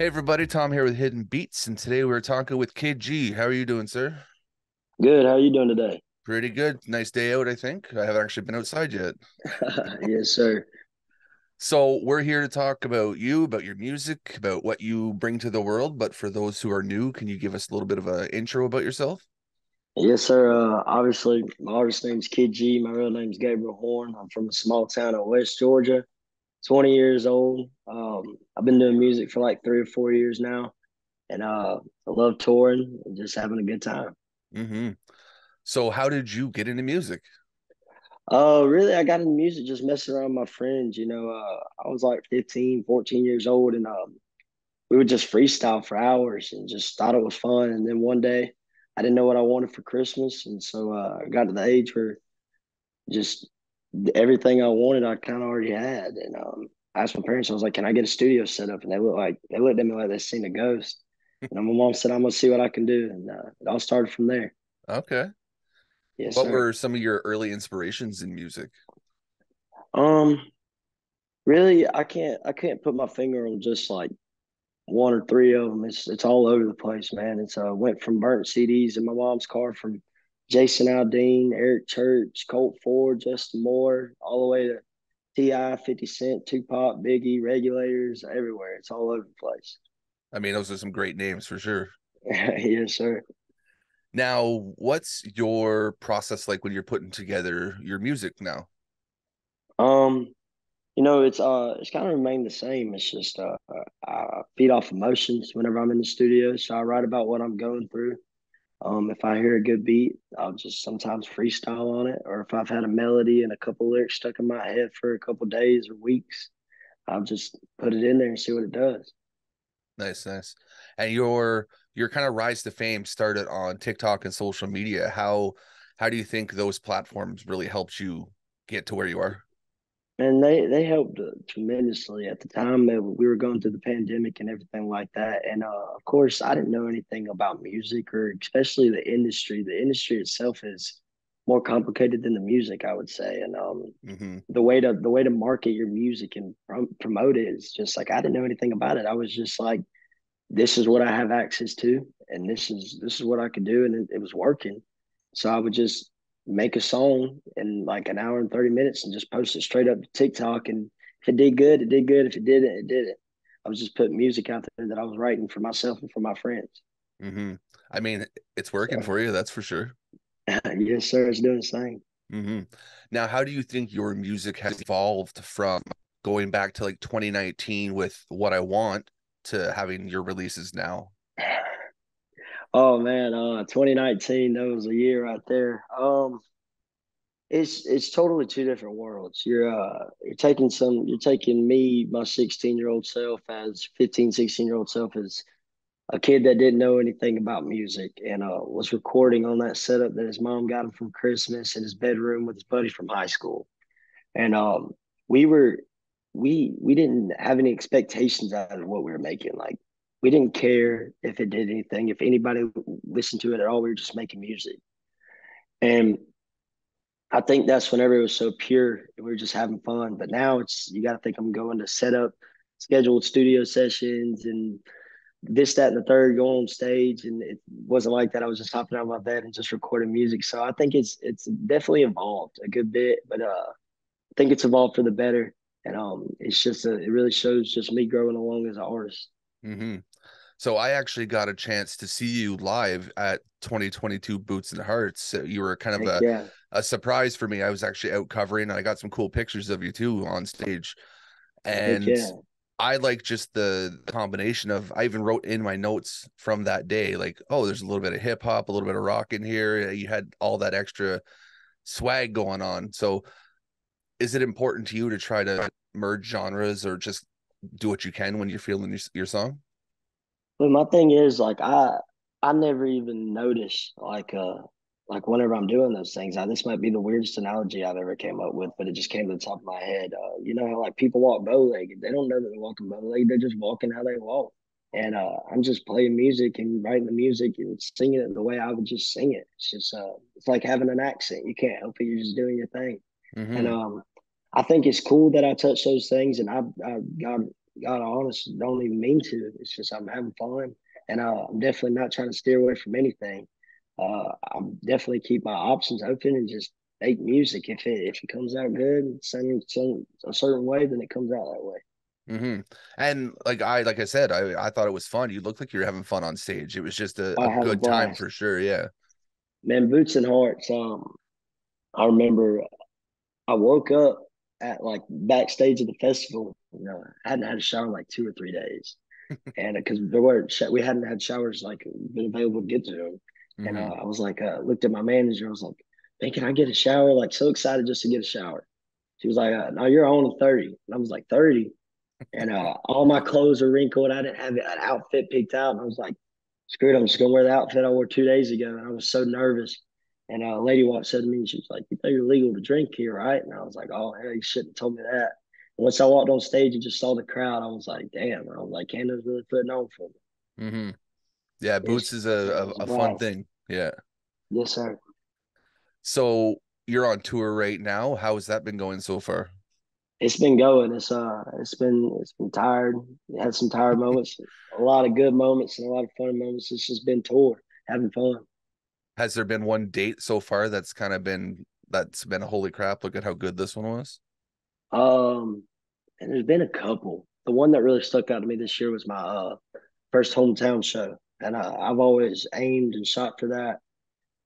Hey everybody, Tom here with Hidden Beats, and today we're talking with Kid G. How are you doing, sir? Good. How are you doing today? Pretty good. Nice day out, I think. I haven't actually been outside yet. Yes, sir. So we're here to talk about you, about your music, about what you bring to the world. But for those who are new, can you give us a little bit of an intro about yourself? Yes, sir. Obviously, my artist name's Kid G. My real name's Gabriel Horn. I'm from a small town in West Georgia. 20 years old. I've been doing music for like 3 or 4 years now, and I love touring and just having a good time. hmm So how did you get into music? Really, I got into music just messing around with my friends. I was like 15, 14 years old, and we would just freestyle for hours and just thought it was fun. And then one day, I didn't know what I wanted for Christmas, and so I got to the age where just everything I wanted, I kind of already had. And I asked my parents, I was like, "Can I get a studio set up?" And they looked at me like they seen a ghost. And my mom said, "I'm gonna see what I can do," and it all started from there. Okay. Yes, What sir. were some of your early inspirations in music? Um, Really, I can't put my finger on just like one or three of them. It's all over the place, man. It's went from burnt CDs in my mom's car from Jason Aldean, Eric Church, Colt Ford, Justin Moore, all the way to T.I., 50 Cent, Tupac, Biggie, Regulators, everywhere. It's all over the place. I mean, those are some great names for sure. Yes, sir. Now, what's your process like when you're putting together your music now? Um, it's kind of remained the same. It's just I feed off emotions whenever I'm in the studio. So I write about what I'm going through. If I hear a good beat, I'll just sometimes freestyle on it. Or if I've had a melody and a couple lyrics stuck in my head for a couple days or weeks, I'll just put it in there and see what it does. Nice, nice. And your kind of rise to fame started on TikTok and social media. How do you think those platforms really helped you get to where you are? And they helped tremendously at the time that we were going through the pandemic and everything like that. And of course, I didn't know anything about music or especially the industry. The industry itself is more complicated than the music, I would say. And hmm the way to market your music and promote it is just like I didn't know anything about it. I was just like, this is what I have access to, and this is what I could do, and it was working. So I would just make a song in like an hour and 30 minutes and just post it straight up to TikTok. And if it did good, it did good. If it didn't, it didn't. I was just putting music out there that I was writing for myself and for my friends. hmm I mean, it's working So for you, that's for sure. yes, sir, it's doing the same. hmm Now, how do you think your music has evolved from going back to like 2019 with What I Want to having your releases now? Oh man, 2019, that was a year right there. It's totally two different worlds. You're taking me, my 16-year-old self, as 15, 16-year-old self, as a kid that didn't know anything about music and was recording on that setup that his mom got him from Christmas in his bedroom with his buddy from high school. And we were we didn't have any expectations out of what we were making. Like we didn't care if it did anything, if anybody listened to it at all. We were just making music. And I think that's whenever it was so pure. We were just having fun. But now it's you got to think I'm going to set up scheduled studio sessions and this, that, and the third, go on stage, and it wasn't like that. I was just hopping out of my bed and just recording music. So I think it's definitely evolved a good bit, but I think it's evolved for the better. And it's just it really shows just me growing along as an artist. hmm So I actually got a chance to see you live at 2022 Boots and Hearts. So you were kind of Heck yeah, a surprise for me. I was actually out covering, and I got some cool pictures of you too on stage. heck And yeah, I like just the combination of, I even wrote in my notes from that day, like, oh, there's a little bit of hip hop, a little bit of rock in here. You had all that extra swag going on. So is it important to you to try to merge genres or just do what you can when you're feeling your song? but my thing is like I never even notice like whenever I'm doing those things. This might be the weirdest analogy I've ever came up with, but it just came to the top of my head. You know how like people walk bow legged? They don't know that they're walking bow legged. They're just walking how they walk. And I'm just playing music and writing the music and singing it the way I would just sing it. It's just it's like having an accent. You can't help it. You're just doing your thing. And hmm I think it's cool that I touch those things, and I God God honest, don't even mean to. It's just I'm having fun, and I'm definitely not trying to steer away from anything. I'm definitely keep my options open and just make music. If it comes out good, sing a certain way, then it comes out that way. Hmm. And like I said, I thought it was fun. You looked like you were having fun on stage. It was just a I have a good time blast, for sure. Yeah. man. Boots and Hearts. I remember I woke up at like backstage of the festival. I hadn't had a shower in like 2 or 3 days, and because there were we hadn't had showers like been available to get to them, and Hmm. I was like, looked at my manager. I was like, "Man, can I get a shower?" Like so excited just to get a shower. She was like, "No, you're on 30," and I was like, "30." And all my clothes are wrinkled. I didn't have an outfit picked out, and I was like, "Screw it, I'm just gonna wear the outfit I wore 2 days ago." And I was so nervous. And a lady walked up to me, and she was like, "You know you're legal to drink here, right?" And I was like, "Oh hell, you shouldn't have told me that." And once I walked on stage and just saw the crowd, I was like, "Damn!" I was like, "Canada's really putting on for me." Hmm. Yeah, Boots Yes, is it was a a fun blast. thing. Yeah. Yes, sir. So you're on tour right now. How has that been going so far? It's been going. It's been tired. It had some tired moments, a lot of good moments, and a lot of fun moments. It's just been tour, having fun. Has there been one date so far that's been a holy crap, look at how good this one was? Um, and there's been a couple. The one that really stuck out to me this year was my first hometown show, and I've always aimed and shot for that.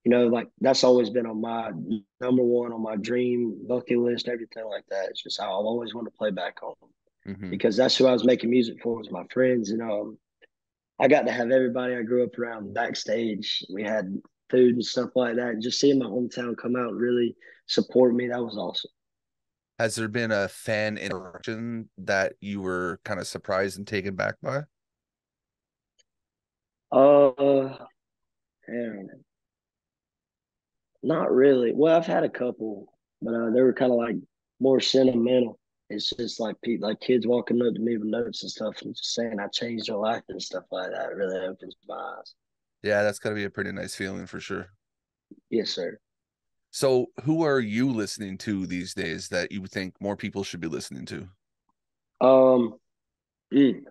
Like that's always been on my number one on my dream bucket list, everything like that. It's just how I've always wanted to play back home Hmm. because that's who I was making music for was my friends. I got to have everybody I grew up around backstage. We had food and stuff like that. And just seeing my hometown come out and really support me, that was awesome. Has there been a fan interaction that you were kind of surprised and taken back by? Uh, man, not really. Well, I've had a couple, but they were kind of like more sentimental. It's just like people, like kids walking up to me with notes and stuff and just saying I changed their life and stuff like that. It really opens my eyes. Yeah, that's got to be a pretty nice feeling for sure. Yes, sir. So, who are you listening to these days that you think more people should be listening to? Um, mm,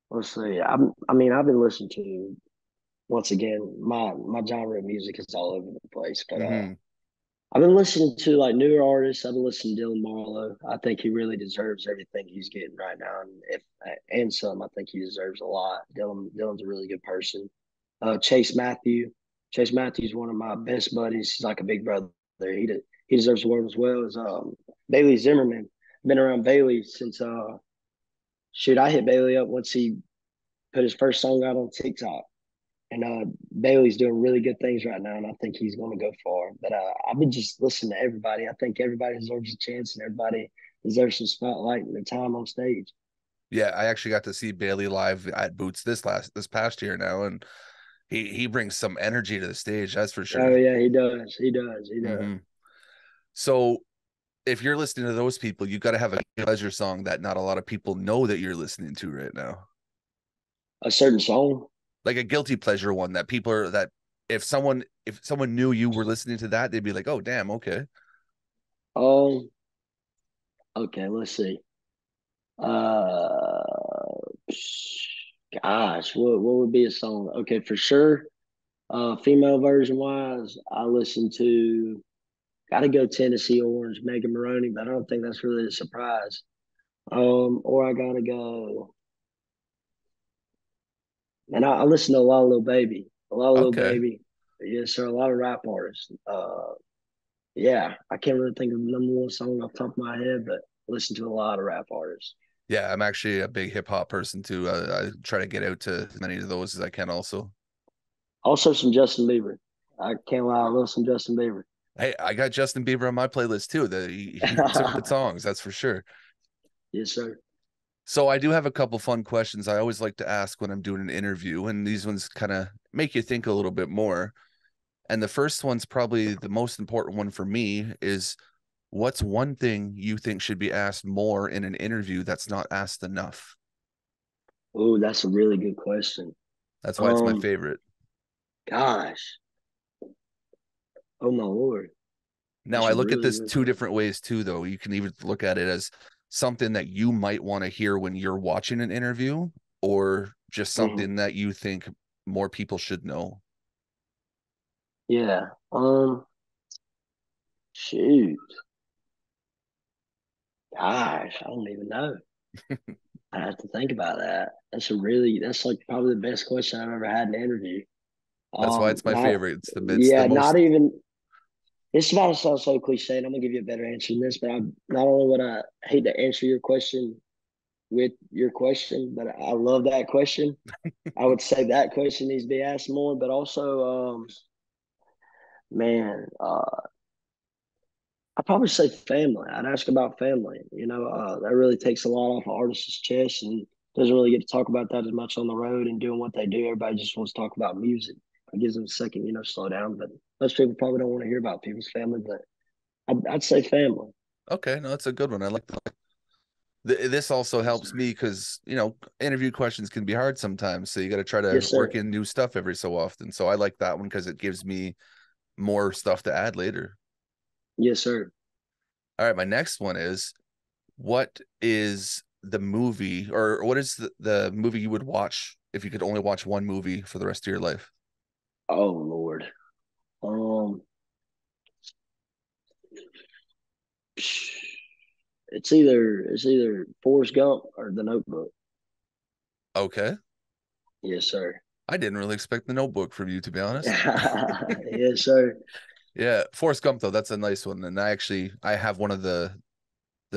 let's see. I mean, I've been listening to once again. My genre of music is all over the place, but Hmm. I've been listening to like newer artists. I've been listening to Dylan Marlowe. I think he really deserves everything he's getting right now, and some. I think he deserves a lot. Dylan's a really good person. Chase Matthew. Chase Matthew's one of my best buddies. He's like a big brother. He deserves the world as well as Bailey Zimmerman. Been around Bailey since shoot. I hit Bailey up once he put his first song out on TikTok. And Bailey's doing really good things right now, and I think he's going to go far. But I've been just listening to everybody. I think everybody deserves a chance, and everybody deserves some spotlight and their time on stage. Yeah, I actually got to see Bailey live at Boots this past year now, and he brings some energy to the stage, that's for Oh sure. yeah, he does. He does. He does. Hmm. So, if you're listening to those people, you got to have a pleasure song that not a lot of people know that you're listening to right now, A certain song. like a guilty pleasure one that people are that if someone knew you were listening to that, they'd be like, "Oh, damn, okay." Um. Okay. Let's see. Uh. Gosh, what would be a song? Okay, for sure. Female version wise, I listen to. Got to go Tennessee Orange, Megan Maroney, but I don't think that's really a surprise. Or I gotta go. And I listen to a lot of Lil Baby, a lot of Lil Okay. Baby. Yes, sir. A lot of rap artists. Yeah, I can't really think of the number one song off the top of my head, but I listen to a lot of rap artists. Yeah, I'm actually a big hip hop person too. I try to get out to as many of those as I can also. Also, some Justin Bieber. I can't lie, I love some Justin Bieber. Hey, I got Justin Bieber on my playlist too. He got some good songs, that's for sure. Yes, sir. So I do have a couple fun questions I always like to ask when I'm doing an interview, and these ones kind of make you think a little bit more. And the first one's probably the most important one for me is what's one thing you think should be asked more in an interview that's not asked enough? Oh, that's a really good question. That's why it's my Um, favorite. Gosh, oh my lord, Now that's I a look at really this good two question. different ways too, though. You can even look at it as something that you might want to hear when you're watching an interview, or just Hmm. something that you think more people should know? Yeah. Shoot. Gosh, I don't even know. I have to think about that. That's like probably the best question I've ever had in an interview. That's why it's my Not, favorite. It's the yeah, not most. even, it's about to sound so cliche, and I'm gonna give you a better answer than this, but I not only would I hate to answer your question with your question, but I love that question. I would say that question needs to be asked more, but also, man, I'd probably say family. I'd ask about family. That really takes a lot off an artist's chest and doesn't really get to talk about that as much on the road and doing what they do. Everybody just wants to talk about music. It gives them a second, slow down. But most people probably don't want to hear about people's family, but I'd say family. Okay, no, that's a good one. I like that. This also Yes, helps sir. me because interview questions can be hard sometimes, so you got to try to Yes, work sir. in new stuff every so often. So I like that one because it gives me more stuff to add later. Yes, sir. All right, my next one is, what is the movie, or what is the movie you would watch if you could only watch one movie for the rest of your life? Oh Lord. Um, it's either Forrest Gump or The Notebook. Okay. Yes, sir. I didn't really expect the Notebook from you, to be honest. Yes, sir. Yeah, Forrest Gump though, that's a nice one. And I have one of the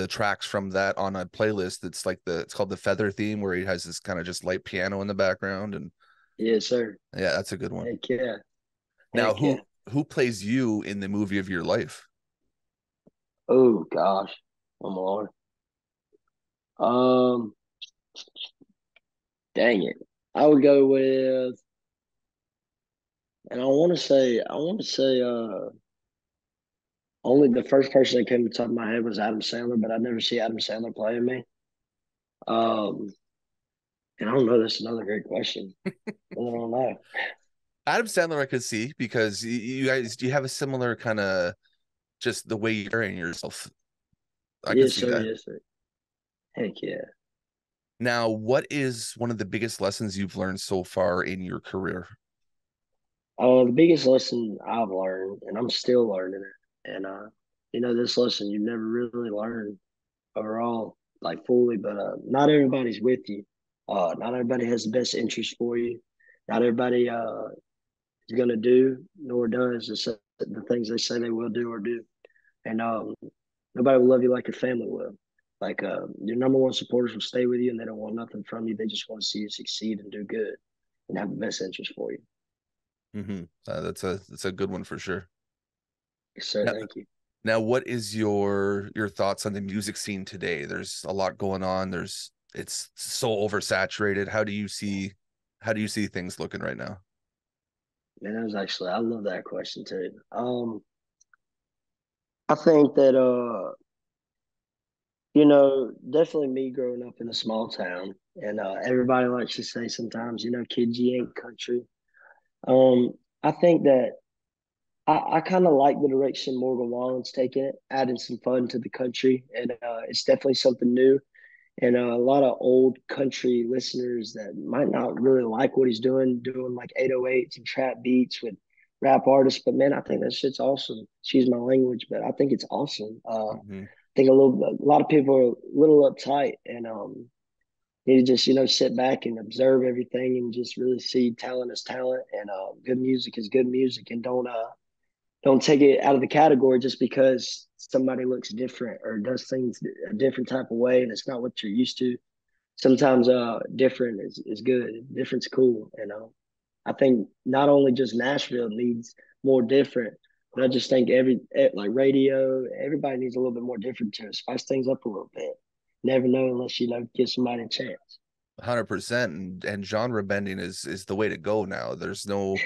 tracks from that on a playlist. It's called the Feather theme, where he has this kind of just light piano in the background, and Yes, sir. yeah, that's a good one. Heck yeah. Now, Heck yeah. who plays you in the movie of your life? Oh gosh. Oh my Lord. Um, Dang it. I would go with, and I want to say, only the first person that came to the top of my head was Adam Sandler, but I never see Adam Sandler playing me. Um, and I don't know. That's another great question. I don't know. Adam Sandler, I could see, because you guys, do you have a similar kind of, just the way you're carrying yourself? I could Yes, see sir. that. Yes, sir. Heck yeah. Now, what is one of the biggest lessons you've learned so far in your career? The biggest lesson I've learned, and I'm still learning it, and this lesson you never really learn overall, like fully, but not everybody's with you. Not everybody has the best interest for you. Not everybody is going to do nor does the things they say they will do or do. And nobody will love you like your family will. Like your number one supporters will stay with you and they don't want nothing from you. They just want to see you succeed and do good and have the best interest for you. That's a good one for sure. Yes, sir. Now, Thank you. now, what is your thoughts on the music scene today? There's a lot going on. It's so oversaturated. How do you see things looking right now? Man, I love that question too. I think that definitely me growing up in a small town, and everybody likes to say sometimes, kids, you ain't country. Um, I think that I kind of like the direction Morgan Wallen's taking it, adding some fun to the country, and it's definitely something new. And a lot of old country listeners that might not really like what he's doing like 808s and trap beats with rap artists. But man, I think that shit's awesome. Excuse my language, but I think it's awesome. Hmm. I think a lot of people are a little uptight and need to just sit back and observe everything and just really see talent as talent and good music is good music and don't take it out of the category just because somebody looks different or does things a different type of way and it's not what you're used to. Sometimes different is good. Different's cool, I think not only just Nashville needs more different, but I just think like radio, everybody needs a little bit more different to spice things up a little bit. Never know unless give somebody a chance. 100%. And genre bending is the way to go now. There's no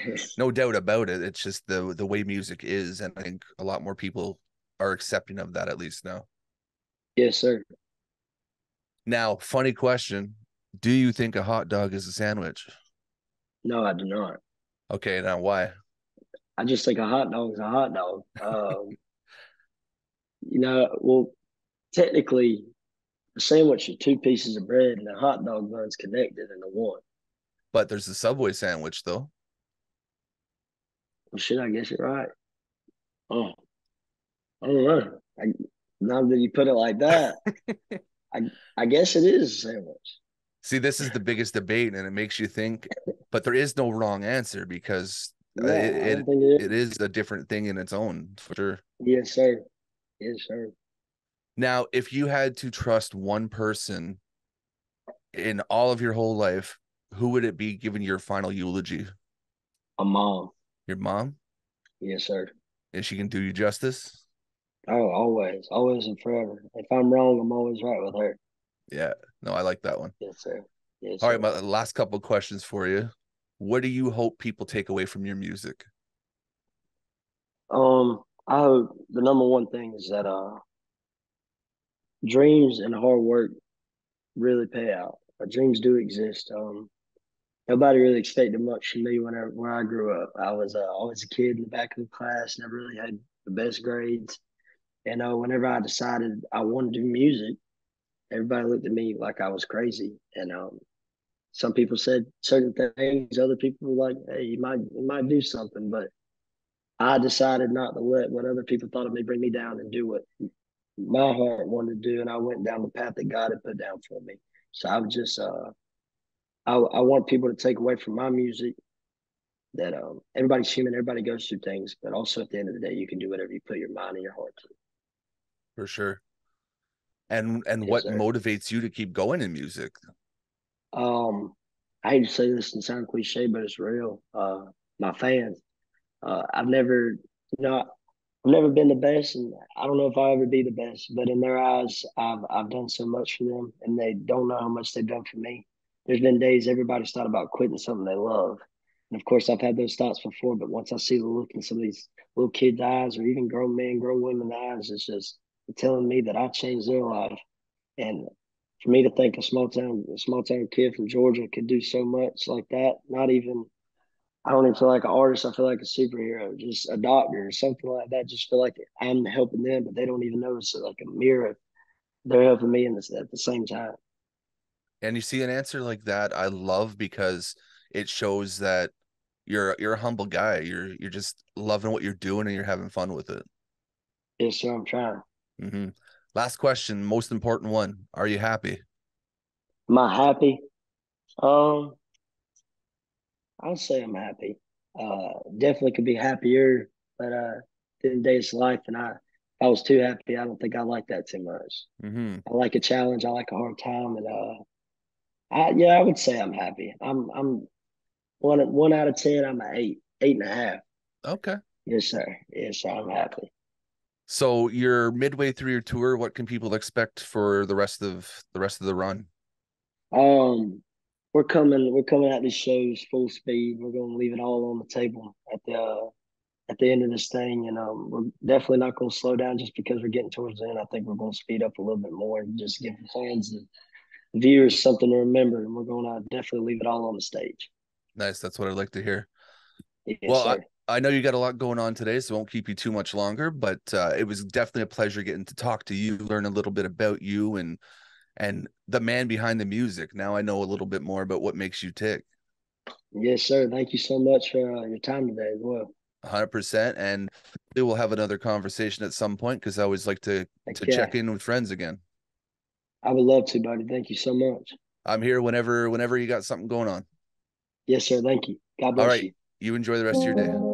doubt about it. It's just the way music is, and I think a lot more people are accepting of that, at least now. Yes, sir. Now, funny question. Do you think a hot dog is a sandwich? No, I do not. Okay, now why? I just think a hot dog is a hot dog. Well, technically, A sandwich is two pieces of bread and a hot dog bun's connected into one. But there's the Subway sandwich though. Well, shit, I guess you're right. Oh, I don't know. Now that you put it like that, I I guess it is a sandwich. See, this is the biggest debate, and it makes you think. But there is no wrong answer because No, I don't think it it is. is a different thing in its own for sure. Yes, sir. Yes, sir. Now, if you had to trust one person in all of your whole life, who would it be given your final eulogy? A mom. Your mom? Yes, sir. And she can do you justice? Oh, always, always and forever. If I'm wrong, I'm always right with her. Yeah. No, I like that one. Yes, sir. Yes, All right, sir. my last couple questions for you. What do you hope people take away from your music? I hope the number one thing is that dreams and hard work really pay out. Dreams do exist. Nobody really expected much from me when I grew up. I was always a kid in the back of the class, never really had the best grades. And whenever I decided I wanted to do music, everybody looked at me like I was crazy. And some people said certain things, other people were like, "Hey, you might do something." But I decided not to let what other people thought of me bring me down and do what my heart wanted to do, and I went down the path that God had put down for me. So I was just I want people to take away from my music that everybody's human, everybody goes through things, but also at the end of the day, you can do whatever you put your mind and your heart to. For sure. And Yes, what sir. motivates you to keep going in music? Um, I hate to say this and sound cliche, but it's real. My fans. I've never, you know, I've never been the best, and I don't know if I'll ever be the best. But in their eyes, I've done so much for them, and they don't know how much they've done for me. There's been days everybody's thought about quitting something they love, and of course, I've had those thoughts before. But once I see the look in some of these little kids' eyes, or even grown men, grown women's eyes, it's just telling me that I changed their life. And for me to think a small town kid from Georgia could do so much like that, not even I don't even feel like an artist. I feel like a superhero, just a doctor or something like that. Just feel like I'm helping them, but they don't even know it's like a mirror. They're helping me in this at the same time. And you see an answer like that, I love because it shows that you're a humble guy. You're just loving what you're doing and you're having fun with it. Yes, sir. I'm trying. Hmm. Last question, most important one. Are you happy? Am I happy? Um, I'll say I'm happy. Definitely could be happier, but the end of the day, it's life, and if I was too happy, I don't think I like that too much. Hmm. I like a challenge. I like a hard time, and yeah, I would say I'm happy. I'm one out of 10. I'm an eight, 8.5. Okay. Yes, sir. Yes, sir. I'm happy. So you're midway through your tour. What can people expect for the rest of the run? Um, we're coming at these shows full speed. We're going to leave it all on the table at the end of this thing, and we're definitely not going to slow down just because we're getting towards the end. I think we're going to speed up a little bit more and just give the fans and viewers something to remember. And we're going to definitely leave it all on the stage. Nice. That's what I'd like to hear. Yes, Well, sir. I know you got a lot going on today, so I won't keep you too much longer, but it was definitely a pleasure getting to talk to you, learn a little bit about you and the man behind the music. Now I know a little bit more about what makes you tick. Yes, sir. Thank you so much for your time today as well. 100%. And we will have another conversation at some point because I always like to check Okay. in with friends again. I would love to, buddy. Thank you so much. I'm here whenever you got something going on. Yes, sir. Thank you. God All bless right. you. You enjoy the rest of your day.